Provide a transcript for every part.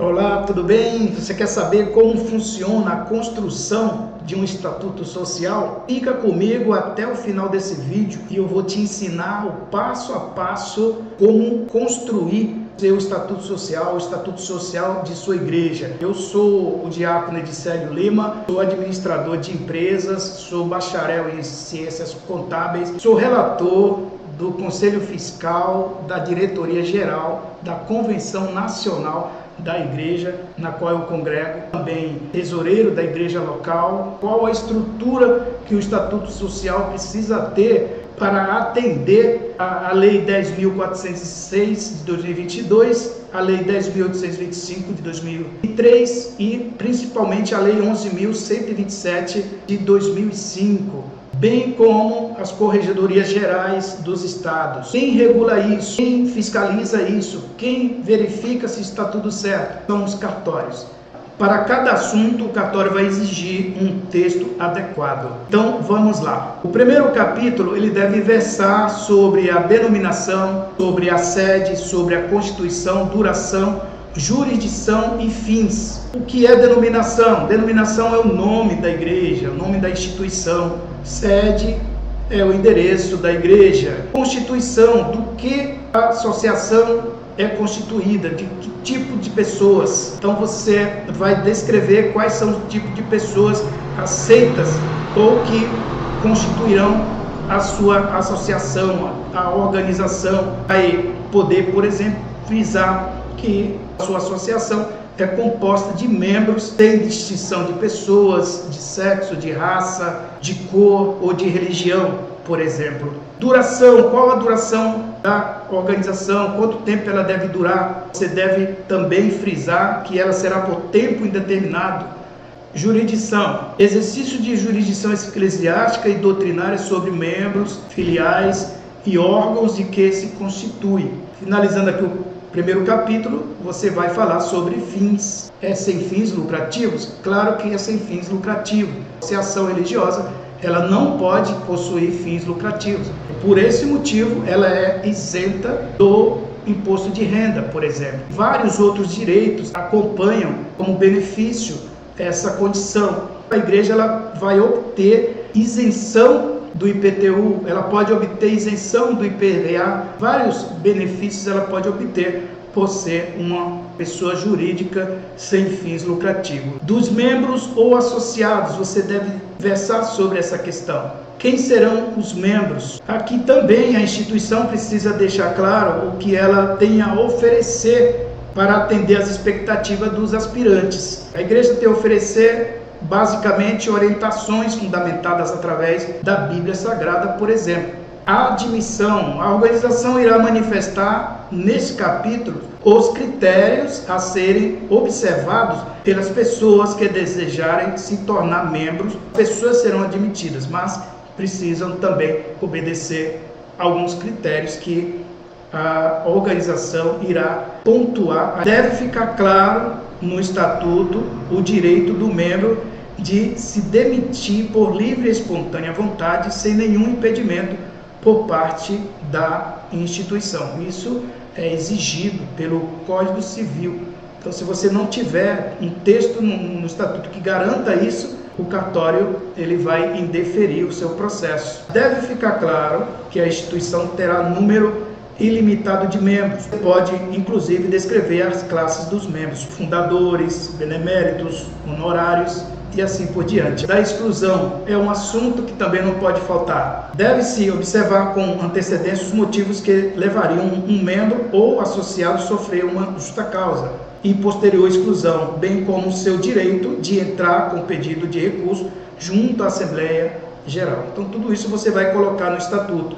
Olá, tudo bem? Você quer saber como funciona a construção de um estatuto social? Fica comigo até o final desse vídeo e eu vou te ensinar o passo a passo como construir seu estatuto social, o estatuto social de sua igreja. Eu sou o diácono Edicélio Lima, sou administrador de empresas, sou bacharel em ciências contábeis, sou relator do Conselho Fiscal, da Diretoria Geral, da Convenção Nacional da igreja na qual eu congrego, também tesoureiro da igreja local. Qual a estrutura que o estatuto social precisa ter para atender a Lei 10.406 de 2022, a Lei 10.825 de 2003 e principalmente a Lei 11.127 de 2005. Bem como as corregedorias gerais dos estados. Quem regula isso? Quem fiscaliza isso? Quem verifica se está tudo certo? São os cartórios. Para cada assunto, o cartório vai exigir um texto adequado. Então, vamos lá. O primeiro capítulo, ele deve versar sobre a denominação, sobre a sede, sobre a constituição, duração, jurisdição e fins. O que é denominação? Denominação é o nome da igreja, o nome da instituição. Sede é o endereço da igreja. Constituição, do que a associação é constituída, de que tipo de pessoas. Então você vai descrever quais são os tipos de pessoas aceitas ou que constituirão a sua associação, a organização. Vai poder, por exemplo, frisar que a sua associação é composta de membros sem distinção de pessoas, de sexo, de raça, de cor ou de religião, por exemplo. Duração, qual a duração da organização, quanto tempo ela deve durar? Você deve também frisar que ela será por tempo indeterminado. Jurisdição, exercício de jurisdição eclesiástica e doutrinária sobre membros, filiais e órgãos de que se constitui. Finalizando aqui o primeiro capítulo, você vai falar sobre fins. É sem fins lucrativos? Claro que é sem fins lucrativos. A associação religiosa, ela não pode possuir fins lucrativos. Por esse motivo, ela é isenta do imposto de renda, por exemplo. Vários outros direitos acompanham como benefício essa condição. A igreja ela vai obter isenção do IPTU, ela pode obter isenção do IPVA, vários benefícios ela pode obter por ser uma pessoa jurídica sem fins lucrativos. Dos membros ou associados, você deve versar sobre essa questão. Quem serão os membros? Aqui também a instituição precisa deixar claro o que ela tem a oferecer para atender às expectativas dos aspirantes. A igreja tem a oferecer basicamente orientações fundamentadas através da Bíblia Sagrada, por exemplo. A admissão, a organização irá manifestar nesse capítulo os critérios a serem observados pelas pessoas que desejarem se tornar membros. Pessoas serão admitidas, mas precisam também obedecer alguns critérios que a organização irá pontuar. Deve ficar claro no estatuto o direito do membro de se demitir por livre e espontânea vontade, sem nenhum impedimento por parte da instituição. Isso é exigido pelo Código Civil. Então, se você não tiver um texto no estatuto que garanta isso, o cartório ele vai indeferir o seu processo. Deve ficar claro que a instituição terá número ilimitado de membros. Você pode, inclusive, descrever as classes dos membros, fundadores, beneméritos, honorários e assim por diante. Da exclusão é um assunto que também não pode faltar. Deve-se observar com antecedência os motivos que levariam um membro ou associado a sofrer uma justa causa e posterior exclusão, bem como o seu direito de entrar com pedido de recurso junto à Assembleia Geral. Então, tudo isso você vai colocar no estatuto.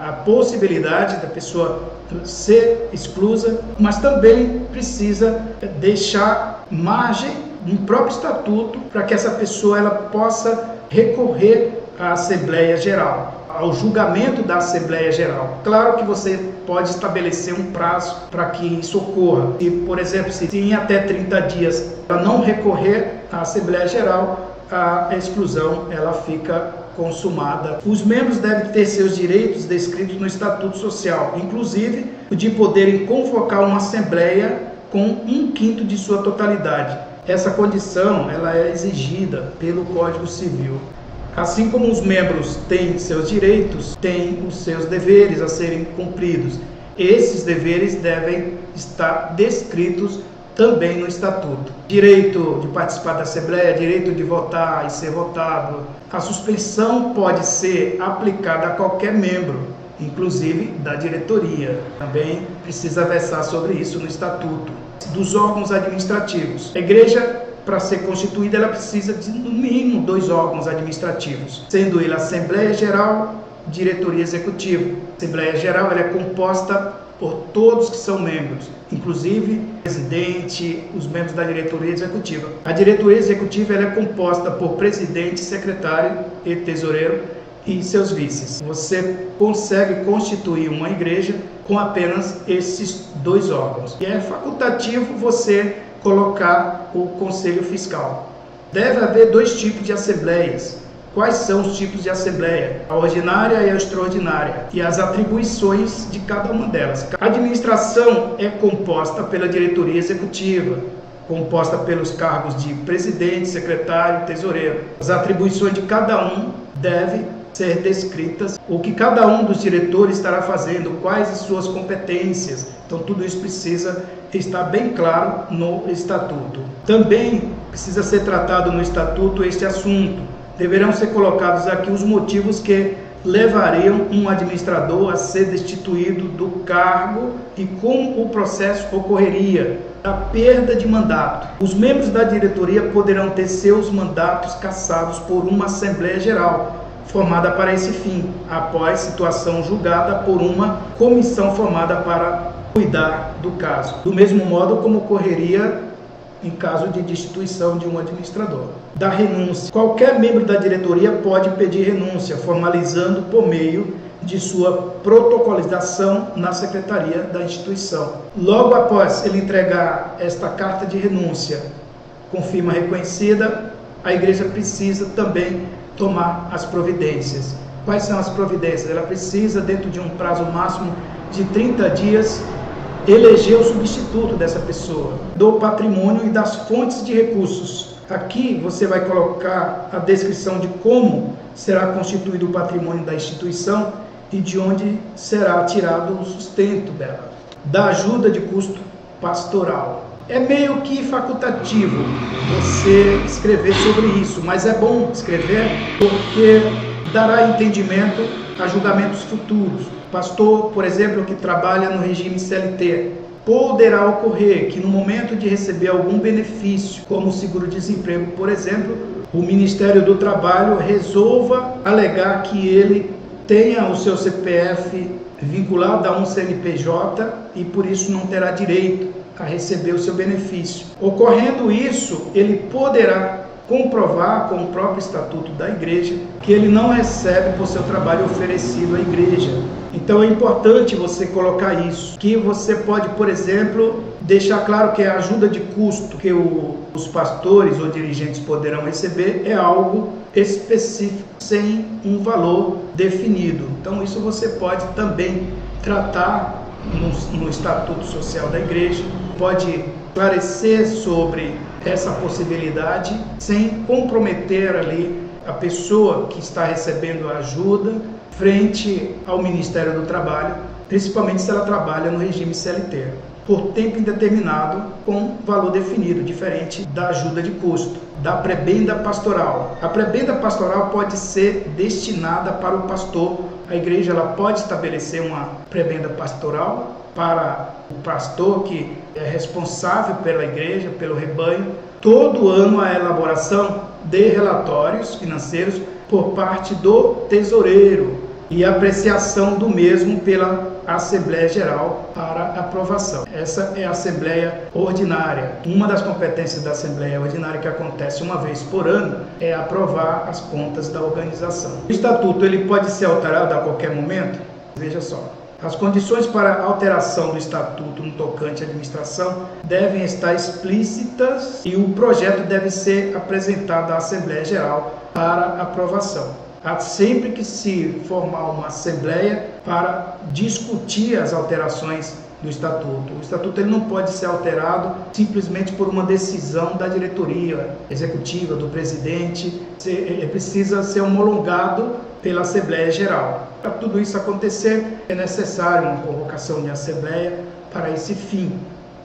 A possibilidade da pessoa ser exclusa, mas também precisa deixar margem no próprio estatuto para que essa pessoa ela possa recorrer à Assembleia Geral, ao julgamento da Assembleia Geral. Claro que você pode estabelecer um prazo para que isso ocorra. E, por exemplo, se em até 30 dias ela não recorrer à Assembleia Geral, a exclusão ela fica consumada. Os membros devem ter seus direitos descritos no Estatuto Social, inclusive o de poderem convocar uma assembleia com 1/5 de sua totalidade. Essa condição ela é exigida pelo Código Civil. Assim como os membros têm seus direitos, têm os seus deveres a serem cumpridos. Esses deveres devem estar descritos também no Estatuto. Direito de participar da Assembleia, direito de votar e ser votado. A suspensão pode ser aplicada a qualquer membro, inclusive da diretoria. Também precisa versar sobre isso no Estatuto. Dos órgãos administrativos. A igreja, para ser constituída, ela precisa de no mínimo 2 órgãos administrativos, sendo ele a Assembleia Geral, Diretoria Executiva. A Assembleia Geral ela é composta por todos que são membros, inclusive o presidente, os membros da diretoria executiva. A diretoria executiva ela é composta por presidente, secretário e tesoureiro e seus vices. Você consegue constituir uma igreja com apenas esses 2 órgãos. E é facultativo você colocar o Conselho Fiscal. Deve haver 2 tipos de assembleias. Quais são os tipos de assembleia? A ordinária e a extraordinária, e as atribuições de cada uma delas. A administração é composta pela diretoria executiva, composta pelos cargos de presidente, secretário, tesoureiro. As atribuições de cada um devem ser descritas, o que cada um dos diretores estará fazendo, quais as suas competências. Então tudo isso precisa estar bem claro no Estatuto. Também precisa ser tratado no Estatuto este assunto. Deverão ser colocados aqui os motivos que levariam um administrador a ser destituído do cargo e como o processo ocorreria. A perda de mandato. Os membros da diretoria poderão ter seus mandatos cassados por uma Assembleia Geral, formada para esse fim, após situação julgada por uma comissão formada para cuidar do caso. Do mesmo modo como ocorreria em caso de destituição de um administrador. Da renúncia. Qualquer membro da diretoria pode pedir renúncia, formalizando por meio de sua protocolização na secretaria da instituição. Logo após ele entregar esta carta de renúncia com firma reconhecida, a igreja precisa também tomar as providências. Quais são as providências? Ela precisa, dentro de um prazo máximo de 30 dias, eleger o substituto dessa pessoa, do patrimônio e das fontes de recursos. Aqui você vai colocar a descrição de como será constituído o patrimônio da instituição e de onde será tirado o sustento dela. Da ajuda de custo pastoral. É meio que facultativo você escrever sobre isso, mas é bom escrever porque dará entendimento a julgamentos futuros. Pastor, por exemplo, que trabalha no regime CLT, poderá ocorrer que no momento de receber algum benefício, como o seguro-desemprego, por exemplo, o Ministério do Trabalho resolva alegar que ele tenha o seu CPF vinculado a um CNPJ e por isso não terá direito a receber o seu benefício. Ocorrendo isso, ele poderá comprovar com o próprio estatuto da igreja que ele não recebe por seu trabalho oferecido à igreja. Então é importante você colocar isso, que você pode, por exemplo, deixar claro que a ajuda de custo que os pastores ou dirigentes poderão receber é algo específico, sem um valor definido. Então isso você pode também tratar no Estatuto Social da Igreja, pode esclarecer sobre essa possibilidade sem comprometer ali a pessoa que está recebendo a ajuda frente ao Ministério do Trabalho, principalmente se ela trabalha no regime CLT, por tempo indeterminado com valor definido, diferente da ajuda de custo. Da prebenda pastoral. A prebenda pastoral pode ser destinada para o pastor. A igreja ela pode estabelecer uma prebenda pastoral para o pastor que é responsável pela igreja, pelo rebanho. Todo ano a elaboração de relatórios financeiros por parte do tesoureiro e apreciação do mesmo pela Assembleia Geral para aprovação. Essa é a Assembleia Ordinária. Uma das competências da Assembleia Ordinária, que acontece uma vez por ano, é aprovar as contas da organização. O Estatuto ele pode ser alterado a qualquer momento? Veja só. As condições para alteração do Estatuto no tocante à administração devem estar explícitas e o projeto deve ser apresentado à Assembleia Geral para aprovação. Há sempre que se formar uma Assembleia para discutir as alterações do estatuto. O estatuto ele não pode ser alterado simplesmente por uma decisão da diretoria executiva, do presidente. Ele precisa ser homologado pela Assembleia Geral. Para tudo isso acontecer, é necessário uma convocação de assembleia para esse fim.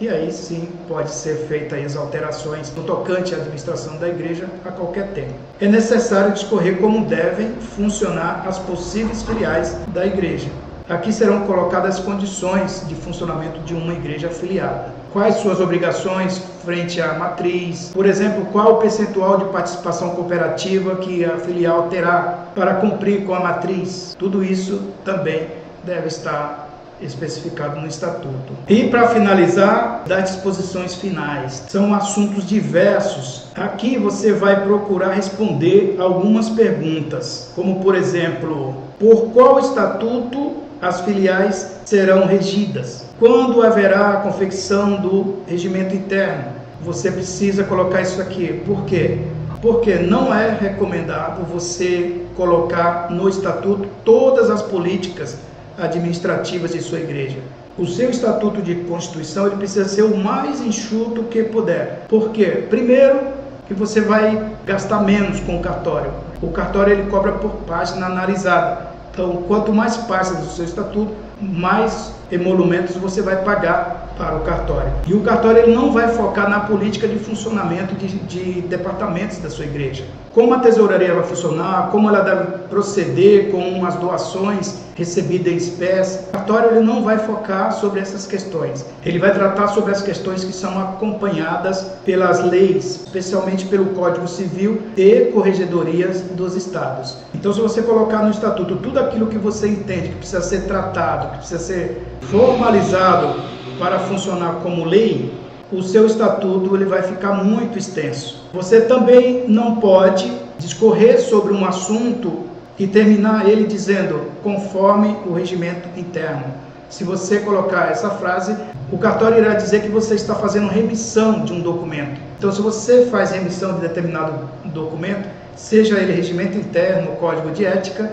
E aí sim pode ser feita as alterações no tocante à administração da igreja a qualquer tempo. É necessário discorrer como devem funcionar as possíveis filiais da igreja. Aqui serão colocadas as condições de funcionamento de uma igreja afiliada. Quais suas obrigações frente à matriz? Por exemplo, qual o percentual de participação cooperativa que a filial terá para cumprir com a matriz? Tudo isso também deve estar especificado no estatuto. E para finalizar, das disposições finais, são assuntos diversos. Aqui você vai procurar responder algumas perguntas, como por exemplo, por qual estatuto as filiais serão regidas? Quando haverá a confecção do regimento interno? Você precisa colocar isso aqui. Por quê? Porque não é recomendado você colocar no estatuto todas as políticas administrativas de sua igreja. O seu estatuto de constituição ele precisa ser o mais enxuto que puder. Por quê? Primeiro, que você vai gastar menos com o cartório. O cartório ele cobra por página analisada. Então, quanto mais páginas do seu estatuto, mais emolumentos você vai pagar para o cartório. E o cartório ele não vai focar na política de funcionamento de departamentos da sua igreja. Como a tesouraria vai funcionar, como ela deve proceder com as doações recebidas em espécie. O cartório ele não vai focar sobre essas questões. Ele vai tratar sobre as questões que são acompanhadas pelas leis, especialmente pelo Código Civil e corregedorias dos estados. Então, se você colocar no estatuto tudo aquilo que você entende que precisa ser tratado, que precisa ser formalizado para funcionar como lei, o seu estatuto ele vai ficar muito extenso. Você também não pode discorrer sobre um assunto e terminar ele dizendo conforme o regimento interno. Se você colocar essa frase, o cartório irá dizer que você está fazendo remissão de um documento. Então, se você faz remissão de determinado documento, seja ele regimento interno ou código de ética,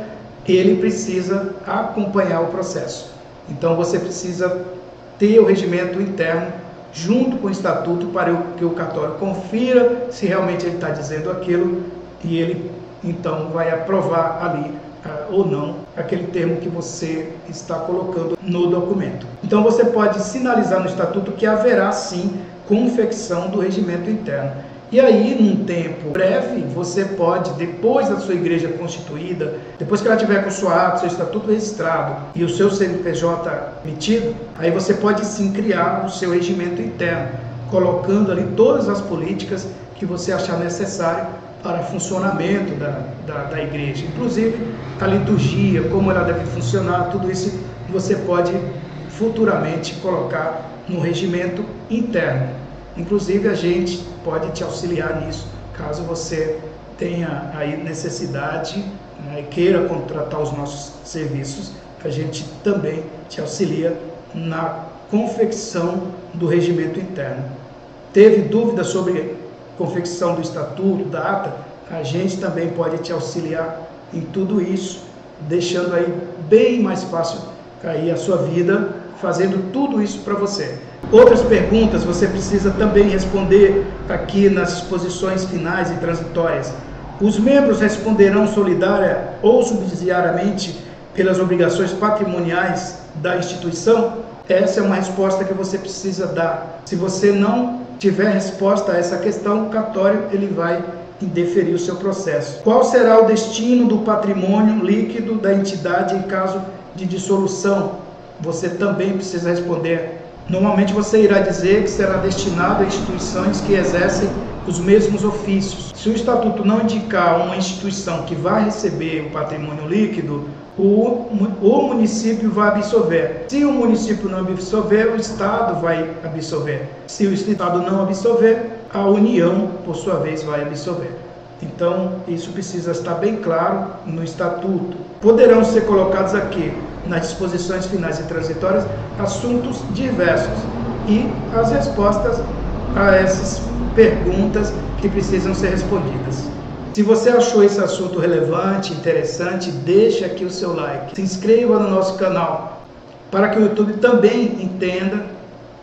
ele precisa acompanhar o processo. Então, você precisa ter o regimento interno junto com o estatuto para que o cartório confira se realmente ele está dizendo aquilo e ele então vai aprovar ali ou não aquele termo que você está colocando no documento. Então você pode sinalizar no estatuto que haverá sim confecção do regimento interno. E aí, num tempo breve, você pode, depois da sua igreja constituída, depois que ela tiver com sua ata, seu estatuto registrado e o seu CNPJ emitido, aí você pode sim criar o seu regimento interno, colocando ali todas as políticas que você achar necessário para funcionamento da igreja. Inclusive, a liturgia, como ela deve funcionar, tudo isso você pode futuramente colocar no regimento interno. Inclusive, a gente pode te auxiliar nisso, caso você tenha aí necessidade, né, e queira contratar os nossos serviços, a gente também te auxilia na confecção do regimento interno. Teve dúvida sobre confecção do estatuto, da ata? A gente também pode te auxiliar em tudo isso, deixando aí bem mais fácil aí a sua vida, fazendo tudo isso para você. Outras perguntas você precisa também responder aqui nas disposições finais e transitórias. Os membros responderão solidária ou subsidiariamente pelas obrigações patrimoniais da instituição? Essa é uma resposta que você precisa dar. Se você não tiver resposta a essa questão, o cartório ele vai indeferir o seu processo. Qual será o destino do patrimônio líquido da entidade em caso de dissolução? Você também precisa responder. Normalmente você irá dizer que será destinado a instituições que exercem os mesmos ofícios. Se o estatuto não indicar uma instituição que vai receber o patrimônio líquido, o município vai absorver. Se o município não absorver, o Estado vai absorver. Se o Estado não absorver, a União, por sua vez, vai absorver. Então, isso precisa estar bem claro no estatuto. Poderão ser colocados aqui, nas disposições finais e transitórias, assuntos diversos e as respostas a essas perguntas que precisam ser respondidas. Se você achou esse assunto relevante, interessante, deixe aqui o seu like. Se inscreva no nosso canal para que o YouTube também entenda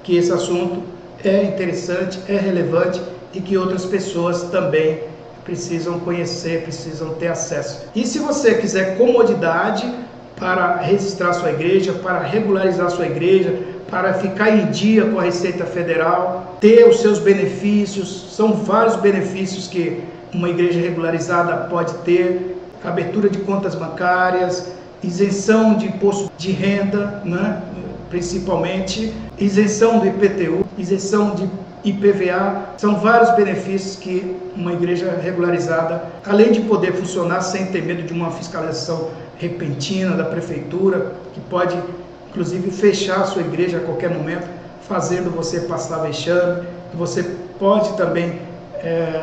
que esse assunto é interessante, é relevante e que outras pessoas também precisam conhecer, precisam ter acesso. E se você quiser comodidade para registrar sua igreja, para regularizar sua igreja, para ficar em dia com a Receita Federal, ter os seus benefícios, são vários benefícios que uma igreja regularizada pode ter: abertura de contas bancárias, isenção de imposto de renda, né? Principalmente, isenção do IPTU, isenção de IPVA, são vários benefícios que uma igreja regularizada, além de poder funcionar sem ter medo de uma fiscalização repentina da prefeitura, que pode inclusive fechar a sua igreja a qualquer momento, fazendo você passar vexame. Você pode também,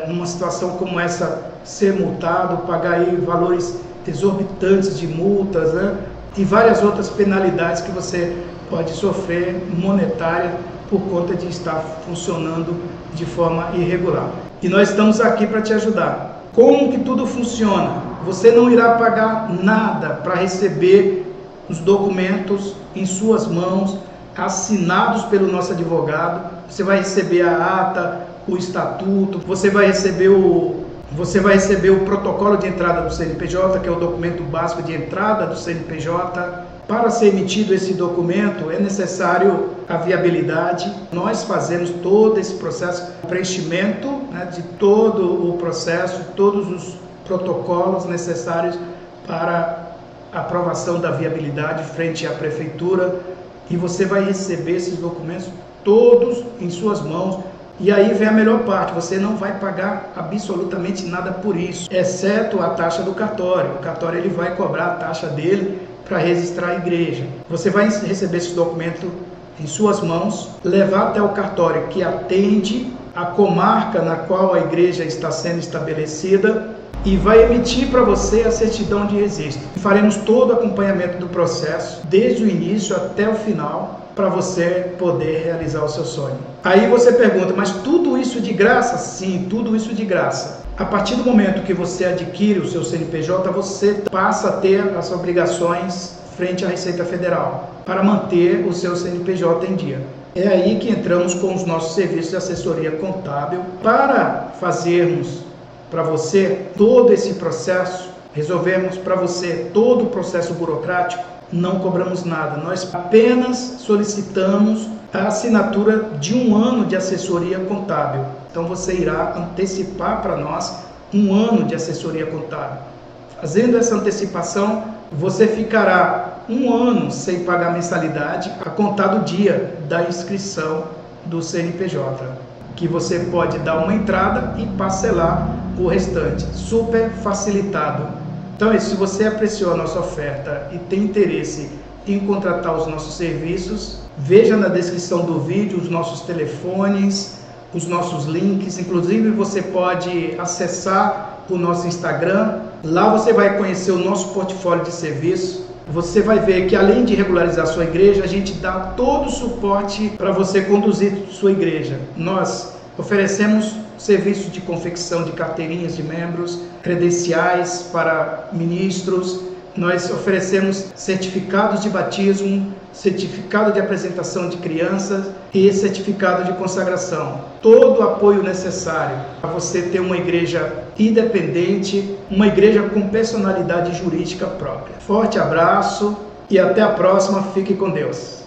numa situação como essa, ser multado, pagar aí valores exorbitantes de multas, né? E várias outras penalidades que você pode sofrer monetária por conta de estar funcionando de forma irregular. E nós estamos aqui para te ajudar. Como que tudo funciona? Você não irá pagar nada para receber os documentos em suas mãos, assinados pelo nosso advogado. Você vai receber a ata, o estatuto, você vai receber o protocolo de entrada do CNPJ, que é o documento básico de entrada do CNPJ. Para ser emitido esse documento é necessário a viabilidade. Nós fazemos todo esse processo, o preenchimento, né, de todo o processo, todos os protocolos necessários para a aprovação da viabilidade frente à prefeitura, e você vai receber esses documentos todos em suas mãos. E aí vem a melhor parte: você não vai pagar absolutamente nada por isso, exceto a taxa do cartório. O cartório ele vai cobrar a taxa dele para registrar a igreja. Você vai receber esse documento em suas mãos, levar até o cartório que atende a comarca na qual a igreja está sendo estabelecida e vai emitir para você a certidão de registro. Faremos todo o acompanhamento do processo, desde o início até o final, para você poder realizar o seu sonho. Aí você pergunta: mas tudo isso de graça? Sim, tudo isso de graça. A partir do momento que você adquire o seu CNPJ, você passa a ter as obrigações frente à Receita Federal para manter o seu CNPJ em dia. É aí que entramos com os nossos serviços de assessoria contábil para fazermos para você todo esse processo, resolvemos para você todo o processo burocrático. Não cobramos nada, nós apenas solicitamos a assinatura de 1 ano de assessoria contábil. Então você irá antecipar para nós 1 ano de assessoria contábil. Fazendo essa antecipação, você ficará 1 ano sem pagar mensalidade a contar do dia da inscrição do CNPJ, que você pode dar uma entrada e parcelar o restante, super facilitado. Então, se você apreciou a nossa oferta e tem interesse em contratar os nossos serviços, veja na descrição do vídeo os nossos telefones, os nossos links. Inclusive, você pode acessar o nosso Instagram. Lá você vai conhecer o nosso portfólio de serviços. Você vai ver que, além de regularizar sua igreja, a gente dá todo o suporte para você conduzir sua igreja. Nós oferecemos serviço de confecção de carteirinhas de membros, credenciais para ministros. Nós oferecemos certificados de batismo, certificado de apresentação de crianças e certificado de consagração. Todo o apoio necessário para você ter uma igreja independente, uma igreja com personalidade jurídica própria. Forte abraço e até a próxima. Fique com Deus.